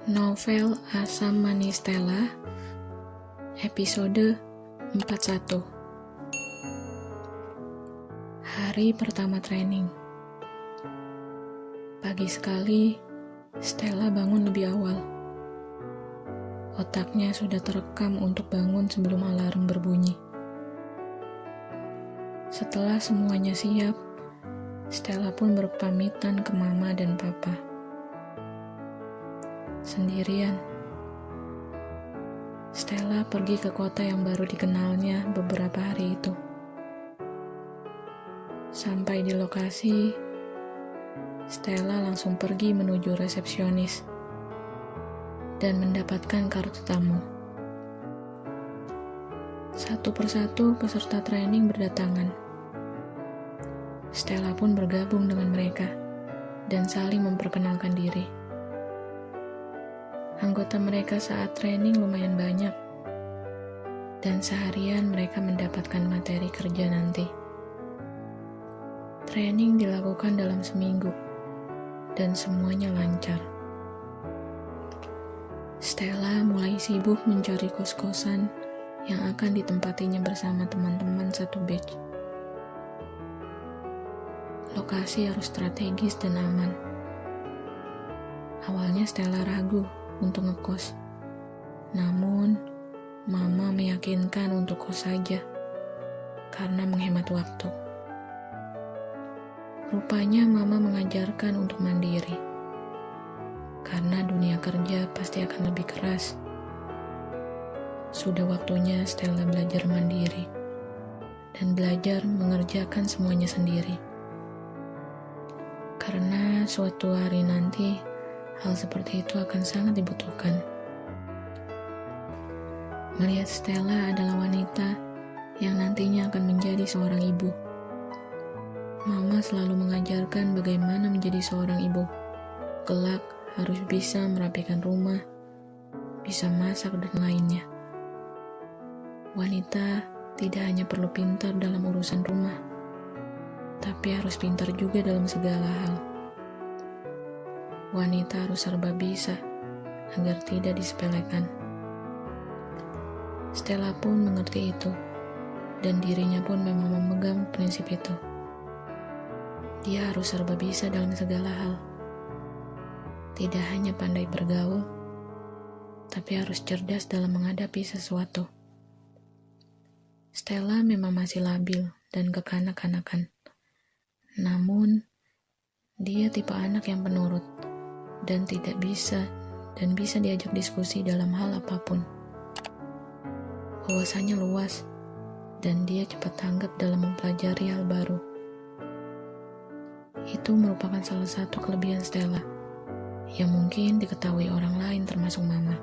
Novel Asam Manis Stella, episode 41. Hari pertama training. Pagi sekali, Stella bangun lebih awal. Otaknya sudah terekam untuk bangun sebelum alarm berbunyi. Setelah semuanya siap, Stella pun berpamitan ke mama dan papa. Sendirian, Stella pergi ke kota yang baru dikenalnya beberapa hari itu. Sampai di lokasi, Stella langsung pergi menuju resepsionis dan mendapatkan kartu tamu. Satu persatu peserta training berdatangan. Stella pun bergabung dengan mereka dan saling memperkenalkan diri. Anggota mereka saat training lumayan banyak, dan seharian mereka mendapatkan materi kerja nanti. Training dilakukan dalam seminggu, dan semuanya lancar. Stella mulai sibuk mencari kos-kosan yang akan ditempatinya bersama teman-teman satu batch. Lokasi harus strategis dan aman. Awalnya Stella ragu untuk ngekos. Namun, mama meyakinkan untuk kos saja karena menghemat waktu. Rupanya mama mengajarkan untuk mandiri karena dunia kerja pasti akan lebih keras. Sudah waktunya Stella belajar mandiri dan belajar mengerjakan semuanya sendiri. Karena suatu hari nanti hal seperti itu akan sangat dibutuhkan. Melihat Stella adalah wanita yang nantinya akan menjadi seorang ibu. Mama selalu mengajarkan bagaimana menjadi seorang ibu. Kelak harus bisa merapikan rumah, bisa masak dan lainnya. Wanita tidak hanya perlu pintar dalam urusan rumah, tapi harus pintar juga dalam segala hal. Wanita harus serba bisa agar tidak disepelekan. Stella pun mengerti itu, dan dirinya pun memang memegang prinsip itu. Dia harus serba bisa dalam segala hal. Tidak hanya pandai bergaul, tapi harus cerdas dalam menghadapi sesuatu. Stella memang masih labil dan kekanak-kanakan. Namun, dia tipe anak yang penurut dan bisa diajak diskusi dalam hal apapun. Wawasannya luas dan dia cepat tanggap dalam mempelajari hal baru. Itu merupakan salah satu kelebihan Stella yang mungkin diketahui orang lain termasuk mama.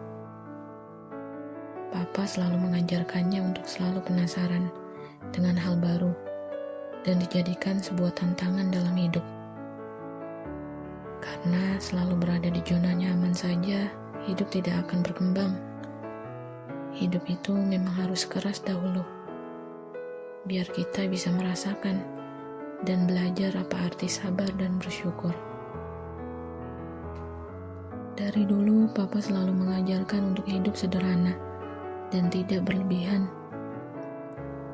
Papa selalu mengajarkannya untuk selalu penasaran dengan hal baru dan dijadikan sebuah tantangan dalam hidup. Karena selalu berada di zona nyaman saja, hidup tidak akan berkembang. Hidup itu memang harus keras dahulu, biar kita bisa merasakan dan belajar apa arti sabar dan bersyukur. Dari dulu, Papa selalu mengajarkan untuk hidup sederhana dan tidak berlebihan.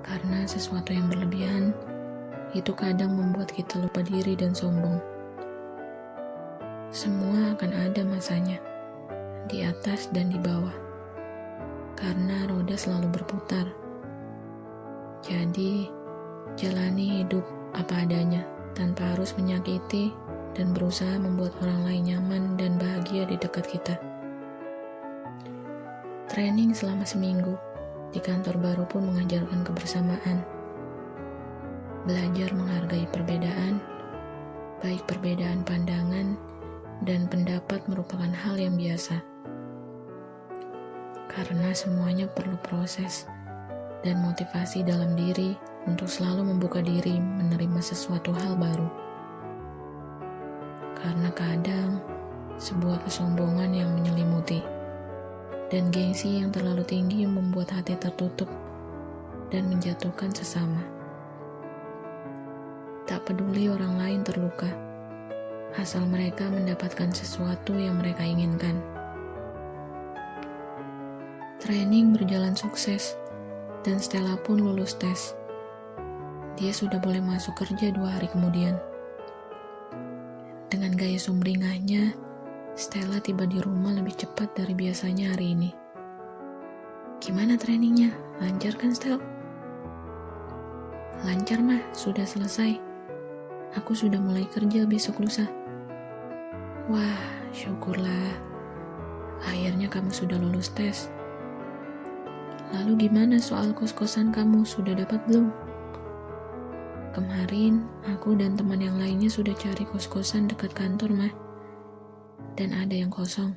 Karena sesuatu yang berlebihan, itu kadang membuat kita lupa diri dan sombong. Semua akan ada masanya, di atas dan di bawah, karena roda selalu berputar. Jadi, jalani hidup apa adanya, tanpa harus menyakiti dan berusaha membuat orang lain nyaman dan bahagia di dekat kita. Training selama seminggu, di kantor baru pun mengajarkan kebersamaan. Belajar menghargai perbedaan, baik perbedaan pandangan, dan pendapat merupakan hal yang biasa. Karena semuanya perlu proses dan motivasi dalam diri untuk selalu membuka diri menerima sesuatu hal baru. Karena kadang sebuah kesombongan yang menyelimuti dan gengsi yang terlalu tinggi membuat hati tertutup dan menjatuhkan sesama. Tak peduli orang lain terluka, asal mereka mendapatkan sesuatu yang mereka inginkan. Training berjalan sukses, dan Stella pun lulus tes. Dia sudah boleh masuk kerja 2 hari kemudian. Dengan gaya sumringahnya, Stella tiba di rumah lebih cepat dari biasanya hari ini. Gimana trainingnya? Lancar kan, Stel? Lancar, mah. Sudah selesai. Aku sudah mulai kerja besok lusa. Wah, syukurlah. Akhirnya kamu sudah lulus tes. Lalu gimana soal kos-kosan kamu? Sudah dapat belum? Kemarin, aku dan teman yang lainnya sudah cari kos-kosan dekat kantor, mah. Dan ada yang kosong.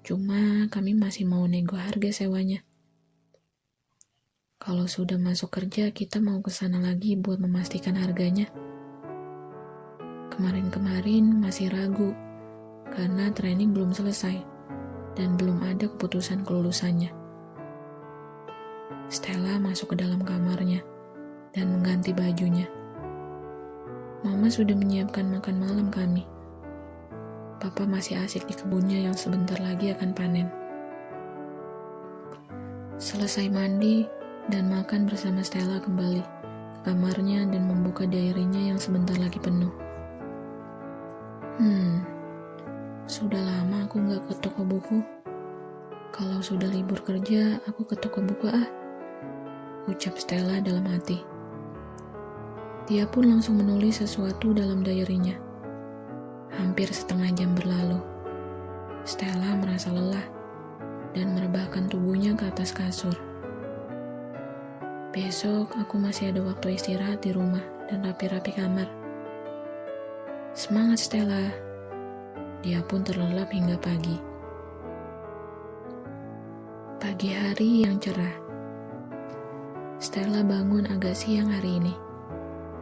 Cuma kami masih mau nego harga sewanya. Kalau sudah masuk kerja, kita mau ke sana lagi buat memastikan harganya. Kemarin-kemarin masih ragu, karena training belum selesai, dan belum ada keputusan kelulusannya. Stella masuk ke dalam kamarnya, dan mengganti bajunya. Mama sudah menyiapkan makan malam kami. Papa masih asik di kebunnya yang sebentar lagi akan panen. Selesai mandi dan makan bersama Stella kembali ke kamarnya dan membuka diary-nya yang sebentar lagi penuh. Sudah lama aku gak ke toko buku. Kalau sudah libur kerja, aku ke toko buku ucap Stella dalam hati. Dia pun langsung menulis sesuatu dalam diary-nya. Hampir setengah jam berlalu. Stella merasa lelah dan merebahkan tubuhnya ke atas kasur. Besok aku masih ada waktu istirahat di rumah dan rapi-rapi kamar. Semangat Stella. Dia pun terlelap hingga pagi. Pagi hari yang cerah. Stella bangun agak siang hari ini,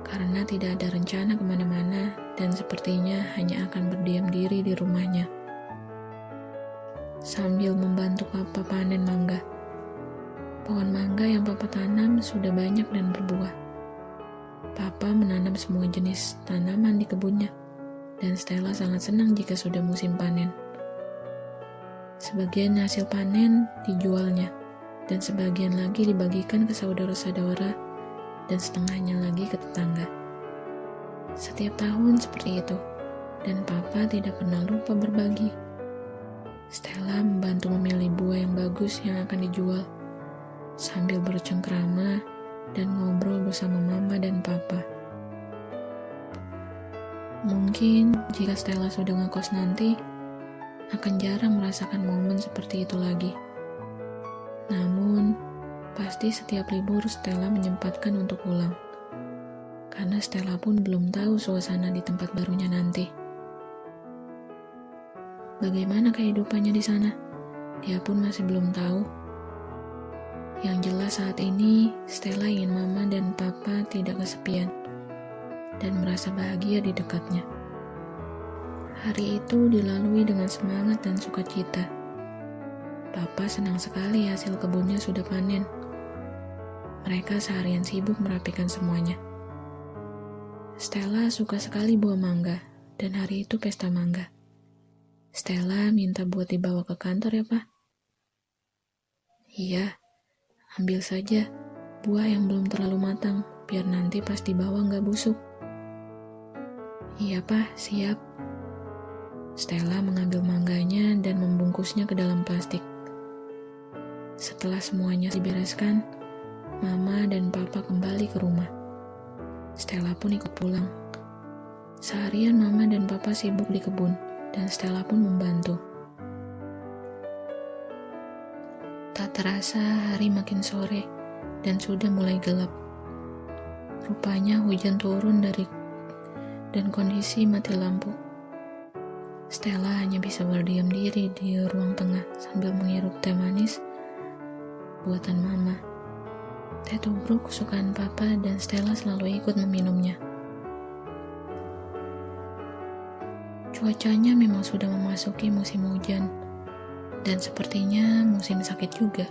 karena tidak ada rencana kemana-mana dan sepertinya hanya akan berdiam diri di rumahnya. Sambil membantu Papa panen mangga. Pohon mangga yang Papa tanam sudah banyak dan berbuah. Papa menanam semua jenis tanaman di kebunnya, dan Stella sangat senang jika sudah musim panen. Sebagian hasil panen dijualnya, dan sebagian lagi dibagikan ke saudara-saudara, dan setengahnya lagi ke tetangga. Setiap tahun seperti itu, dan Papa tidak pernah lupa berbagi. Stella membantu memilih buah yang bagus yang akan dijual, sambil bercengkrama dan ngobrol bersama Mama dan Papa. Mungkin jika Stella sudah ngekos nanti, akan jarang merasakan momen seperti itu lagi. Namun, pasti setiap libur Stella menyempatkan untuk pulang. Karena Stella pun belum tahu suasana di tempat barunya nanti. Bagaimana kehidupannya di sana? Dia pun masih belum tahu. Yang jelas saat ini, Stella ingin Mama dan Papa tidak kesepian dan merasa bahagia di dekatnya. Hari itu dilalui dengan semangat dan sukacita. Papa senang sekali hasil kebunnya sudah panen. Mereka seharian sibuk merapikan semuanya. Stella suka sekali buah mangga, dan hari itu pesta mangga. Stella minta buat dibawa ke kantor ya, Pak? Iya, ambil saja buah yang belum terlalu matang, biar nanti pas dibawa nggak busuk. Iya, Pak, siap. Stella mengambil mangganya dan membungkusnya ke dalam plastik. Setelah semuanya dibereskan, Mama dan Papa kembali ke rumah. Stella pun ikut pulang. Seharian Mama dan Papa sibuk di kebun, dan Stella pun membantu. Tak terasa hari makin sore, dan sudah mulai gelap. Rupanya hujan turun dan kondisi mati lampu. Stella hanya bisa berdiam diri di ruang tengah sambil menghirup teh manis buatan Mama. Teh tubruk kesukaan Papa dan Stella selalu ikut meminumnya. Cuacanya memang sudah memasuki musim hujan dan sepertinya musim sakit juga.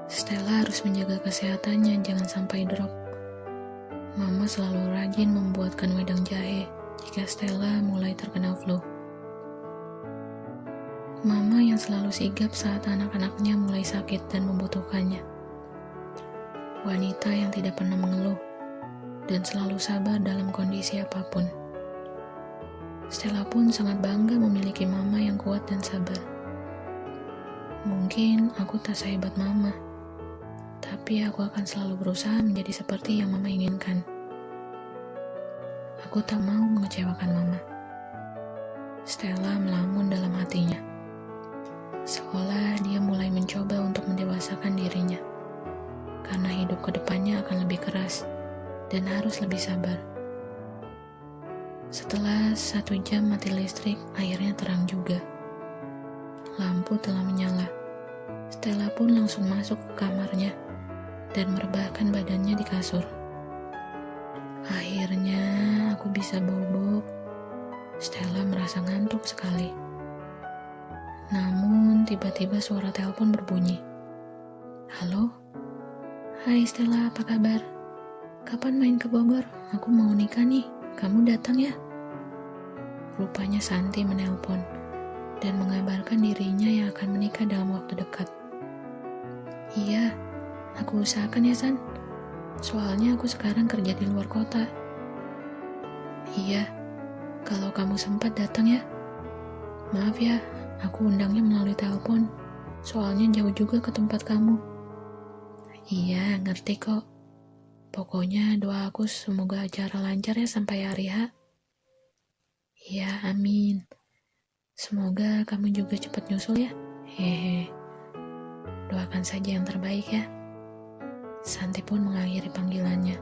Stella harus menjaga kesehatannya, jangan sampai drop. Mama selalu rajin membuatkan wedang jahe jika Stella mulai terkena flu. Mama yang selalu sigap saat anak-anaknya mulai sakit dan membutuhkannya. Wanita yang tidak pernah mengeluh dan selalu sabar dalam kondisi apapun. Stella pun sangat bangga memiliki mama yang kuat dan sabar. Mungkin aku tak sehebat mama, tapi aku akan selalu berusaha menjadi seperti yang mama inginkan. Aku tak mau mengecewakan mama. Stella melamun dalam hatinya. Seolah dia mulai mencoba untuk mendewasakan dirinya. Karena hidup ke depannya akan lebih keras dan harus lebih sabar. Setelah 1 jam mati listrik, akhirnya terang juga. Lampu telah menyala. Stella pun langsung masuk ke kamarnya dan merebahkan badannya di kasur. Akhirnya aku bisa bobo. Stella merasa ngantuk sekali. Namun tiba-tiba suara telepon berbunyi. Halo? Hai Stella, apa kabar? Kapan main ke Bogor? Aku mau nikah nih, kamu datang ya? Rupanya Santi menelpon dan mengabarkan dirinya yang akan menikah dalam waktu dekat. Iya, aku usahakan ya San. Soalnya aku sekarang kerja di luar kota. Iya, kalau kamu sempat datang ya. Maaf ya, aku undangnya melalui telepon. Soalnya jauh juga ke tempat kamu. Iya, ngerti kok. Pokoknya doa aku semoga acara lancar ya sampai hari H. Iya, amin. Semoga kamu juga cepat nyusul ya. Hehe. Doakan saja yang terbaik ya. Santi pun mengakhiri panggilannya,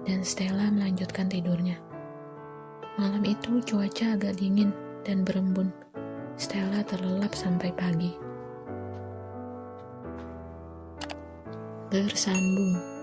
dan Stella melanjutkan tidurnya. Malam itu cuaca agak dingin dan berembun. Stella terlelap sampai pagi. Bersambung.